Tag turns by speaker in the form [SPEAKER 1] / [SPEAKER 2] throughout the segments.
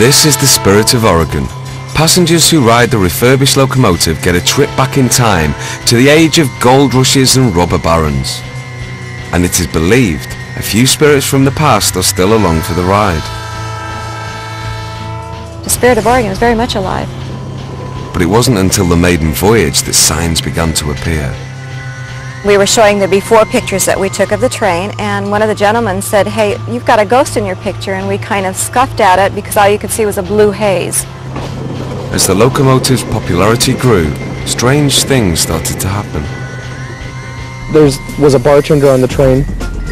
[SPEAKER 1] This is the spirit of Oregon. Passengers who ride the refurbished locomotive get a trip back in time to the age of gold rushes and robber barons. And it is believed a few spirits from the past are still along for the ride.
[SPEAKER 2] The spirit of Oregon is very much alive.
[SPEAKER 1] But it wasn't until the maiden voyage that signs began to appear.
[SPEAKER 2] We were showing the before pictures that we took of the train, and one of the gentlemen said, "Hey, you've got a ghost in your picture," and we kind of scuffed at it because all you could see was a blue haze.
[SPEAKER 1] As the locomotive's popularity grew, strange things started to happen.
[SPEAKER 3] There was a bartender on the train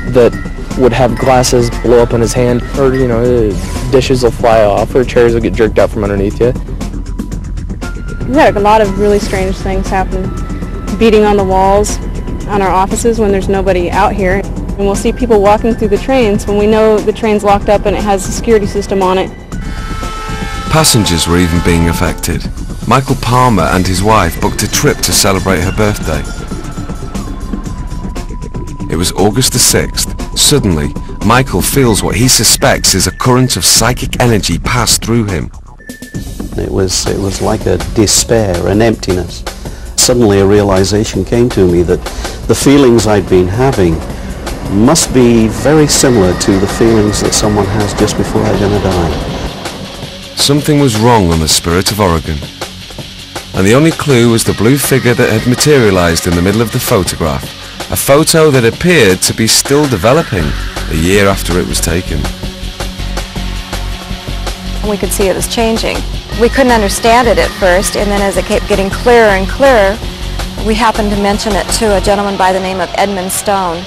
[SPEAKER 3] that would have glasses blow up in his hand, or dishes will fly off, or chairs will get jerked out from underneath you.
[SPEAKER 4] We had a lot of really strange things happen. Beating on the walls on our offices when there's nobody out here. And we'll see people walking through the trains when we know the train's locked up and it has a security system on it.
[SPEAKER 1] Passengers were even being affected. Michael Palmer and his wife booked a trip to celebrate her birthday. It was August the 6th. Suddenly, Michael feels what he suspects is a current of psychic energy pass through him.
[SPEAKER 5] It was like a despair, an emptiness. Suddenly a realization came to me that the feelings I'd been having must be very similar to the feelings that someone has just before they're going to die.
[SPEAKER 1] Something was wrong on the Spirit of Oregon. And the only clue was the blue figure that had materialized in the middle of the photograph. A photo that appeared to be still developing a year after it was taken.
[SPEAKER 2] We could see it was changing. We couldn't understand it at first, and then as it kept getting clearer and clearer, we happened to mention it to a gentleman by the name of Edmund Stone.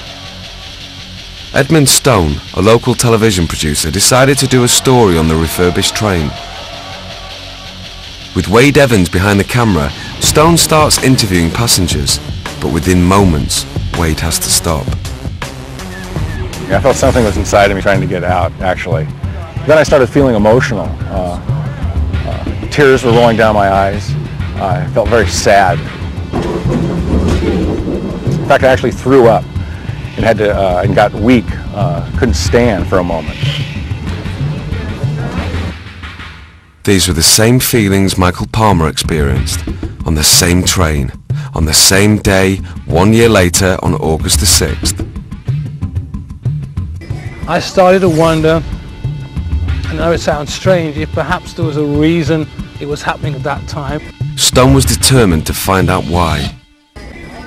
[SPEAKER 1] Edmund Stone, a local television producer, decided to do a story on the refurbished train. With Wade Evans behind the camera, Stone starts interviewing passengers, but within moments, Wade has to stop.
[SPEAKER 6] I felt something was inside of me trying to get out, actually. Then I started feeling emotional. Tears were rolling down my eyes. I felt very sad. In fact, I actually threw up and and got weak. Couldn't stand for a moment.
[SPEAKER 1] These were the same feelings Michael Palmer experienced on the same train, on the same day, 1 year later on August the 6th.
[SPEAKER 7] I started to wonder, I know it sounds strange, if perhaps there was a reason it was happening at that time.
[SPEAKER 1] Stone was determined to find out why.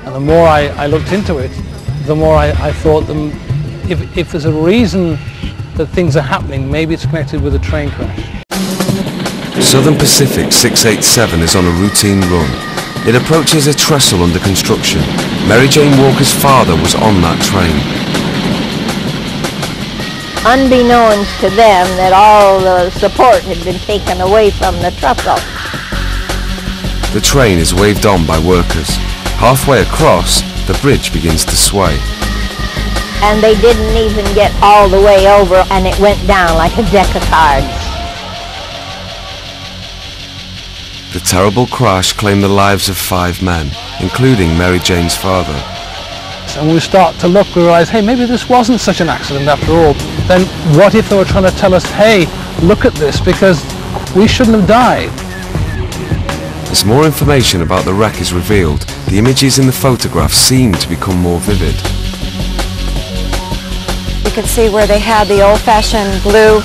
[SPEAKER 7] And the more I looked into it, the more I thought if there's a reason that things are happening, maybe it's connected with a train crash.
[SPEAKER 1] Southern Pacific 687 is on a routine run. It approaches a trestle under construction. Mary Jane Walker's father was on that train.
[SPEAKER 8] Unbeknownst to them that all the support had been taken away from the trestle.
[SPEAKER 1] The train is waved on by workers. Halfway across, the bridge begins to sway.
[SPEAKER 8] And they didn't even get all the way over, and it went down like a deck of cards.
[SPEAKER 1] The terrible crash claimed the lives of 5 men, including Mary Jane's father.
[SPEAKER 7] And when we start to look, we realize, hey, maybe this wasn't such an accident after all. Then what if they were trying to tell us, hey, look at this, because we shouldn't have died?
[SPEAKER 1] As more information about the wreck is revealed, the images in the photograph seem to become more vivid.
[SPEAKER 2] You could see where they had the old-fashioned blue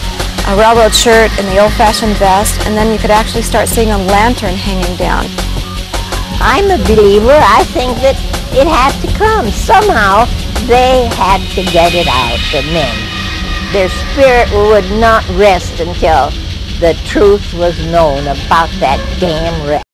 [SPEAKER 2] railroad shirt and the old-fashioned vest, and then you could actually start seeing a lantern hanging down.
[SPEAKER 8] I'm a believer. I think that it had to come. Somehow they had to get it out, the men. Their spirit would not rest until the truth was known about that damn wreck.